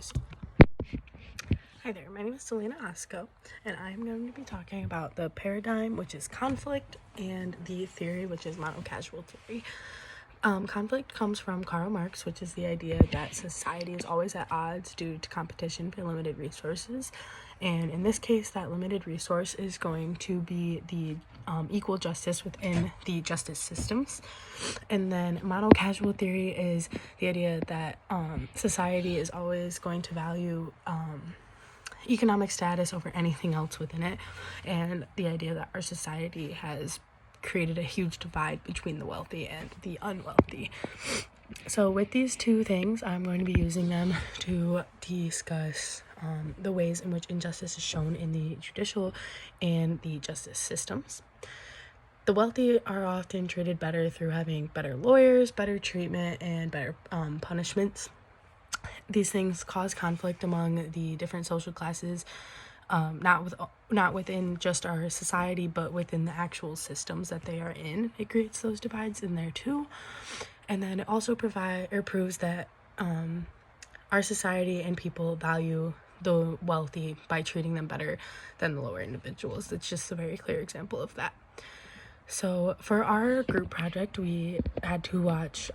Cheers. Hi there, my name is Selena Osco, and I'm going to be talking about the paradigm, which is conflict, and the theory, which is mono-casual theory. Conflict comes from Karl Marx, which is the idea that society is always at odds due to competition for limited resources. And in this case, that limited resource is going to be the equal justice within the justice systems. And then mono-casual theory is the idea that society is always going to value economic status over anything else within it, and the idea that our society has created a huge divide between the wealthy and the unwealthy. So with these two things, I'm going to be using them to discuss the ways in which injustice is shown in the judicial and the justice systems. The wealthy are often treated better through having better lawyers, better treatment, and better punishments. These things cause conflict among the different social classes, not within just our society, but within the actual systems that they are in. It creates those divides in there too. And then it also proves that our society and people value the wealthy by treating them better than the lower individuals. It's just a very clear example of that. So for our group project, we had to watch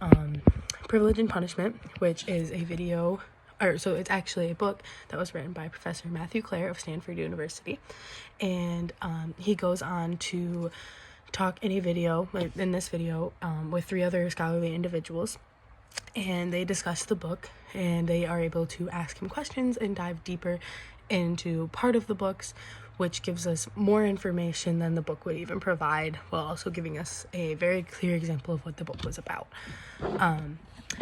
Privilege and Punishment, which is it's actually a book that was written by Professor Matthew Clare of Stanford University. And he goes on to talk in this video, with 3 other scholarly individuals. And they discuss the book, and they are able to ask him questions and dive deeper into part of the books, which gives us more information than the book would even provide, while also giving us a very clear example of what the book was about.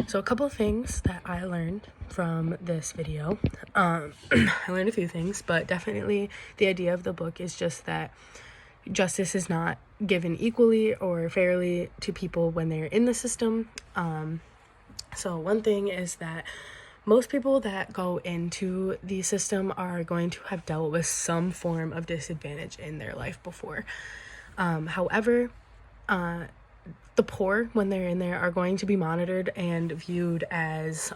So a couple of things that I learned from this video. I learned a few things, but definitely the idea of the book is just that justice is not given equally or fairly to people when they're in the system. So one thing is that most people that go into the system are going to have dealt with some form of disadvantage in their life before. However, the poor, when they're in there, are going to be monitored and viewed as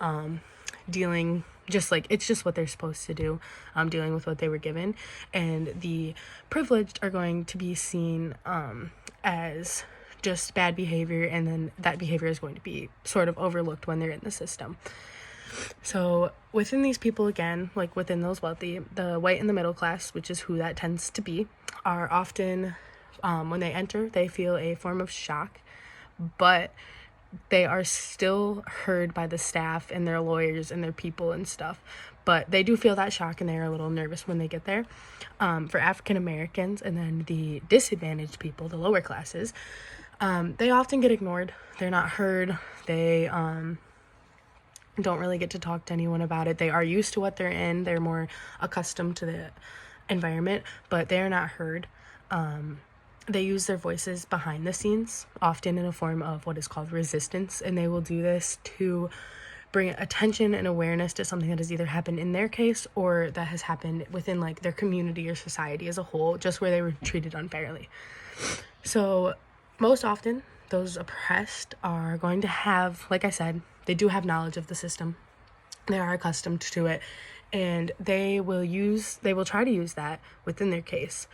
dealing just like it's just what they're supposed to do, dealing with what they were given. And the privileged are going to be seen as just bad behavior, and then that behavior is going to be sort of overlooked when they're in the system. So within these people, again, like within those wealthy, the white and the middle class, which is who that tends to be, are often, when they enter, they feel a form of shock, but they are still heard by the staff and their lawyers and their people and stuff. But they do feel that shock, and they're a little nervous when they get there. For African Americans and then the disadvantaged people, the lower classes, they often get ignored. They're not heard. They don't really get to talk to anyone about it. They are used to what they're in. They're more accustomed to the environment, but they are not heard. They use their voices behind the scenes, often in a form of what is called resistance, and they will do this to bring attention and awareness to something that has either happened in their case or that has happened within like their community or society as a whole, just where they were treated unfairly. So most often, those oppressed are going to have, like I said, they do have knowledge of the system. They are accustomed to it, and they will try to use that within their case.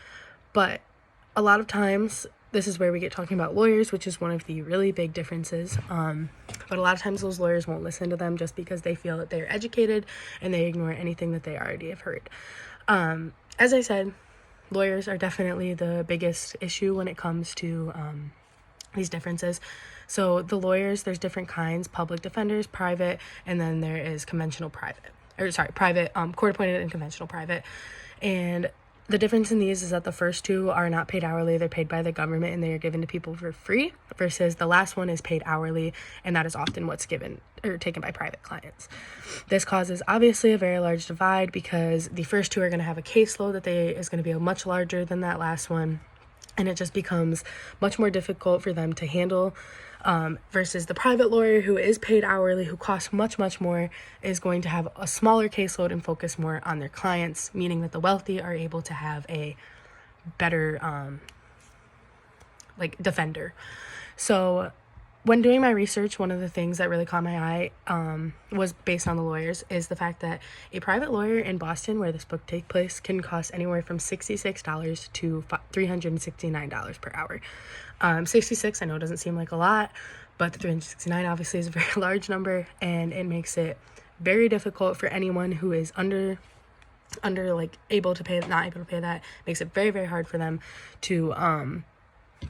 But a lot of times, this is where we get talking about lawyers, which is one of the really big differences. But a lot of times those lawyers won't listen to them just because they feel that they're educated, and they ignore anything that they already have heard. As I said, lawyers are definitely the biggest issue when it comes to these differences. So the lawyers, there's different kinds: public defenders, private, and then there is private, court-appointed and conventional private. And the difference in these is that the first two are not paid hourly. They're paid by the government, and they are given to people for free, versus the last one is paid hourly, and that is often what's given or taken by private clients. This causes obviously a very large divide, because the first two are going to have a caseload that is going to be much larger than that last one, and it just becomes much more difficult for them to handle. Versus the private lawyer, who is paid hourly, who costs much, much more, is going to have a smaller caseload and focus more on their clients, meaning that the wealthy are able to have a better defender. So when doing my research, one of the things that really caught my eye was based on the lawyers, is the fact that a private lawyer in Boston, where this book takes place, can cost anywhere from $66 to $369 per hour. 66, I know, doesn't seem like a lot, but the 369 obviously is a very large number, and it makes it very difficult for anyone who is under like not able to pay that. Makes it very, very hard for them to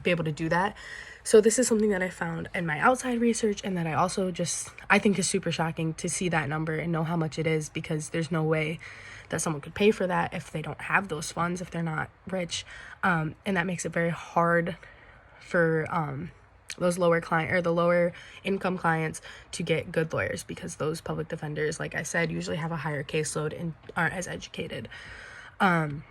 be able to do that. So this is something that I found in my outside research, and that I think is super shocking to see that number and know how much it is, because there's no way that someone could pay for that if they don't have those funds, if they're not rich. And that makes it very hard for those the lower income clients to get good lawyers, because those public defenders, like I said, usually have a higher caseload and aren't as educated. And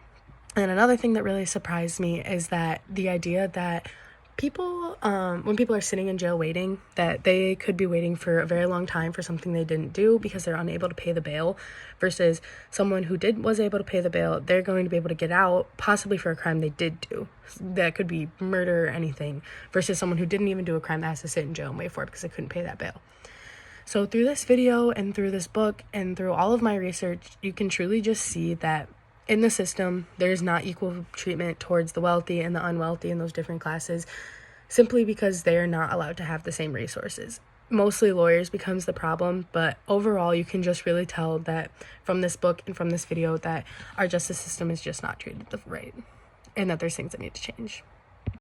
another thing that really surprised me is that the idea that people, when people are sitting in jail waiting, that they could be waiting for a very long time for something they didn't do because they're unable to pay the bail, versus someone who was able to pay the bail, they're going to be able to get out possibly for a crime they did do. That could be murder or anything, versus someone who didn't even do a crime that has to sit in jail and wait for it because they couldn't pay that bail. So through this video and through this book and through all of my research, you can truly just see that in the system, there's not equal treatment towards the wealthy and the unwealthy in those different classes, simply because they are not allowed to have the same resources. Mostly lawyers becomes the problem, but overall you can just really tell that from this book and from this video that our justice system is just not treated right, and that there's things that need to change.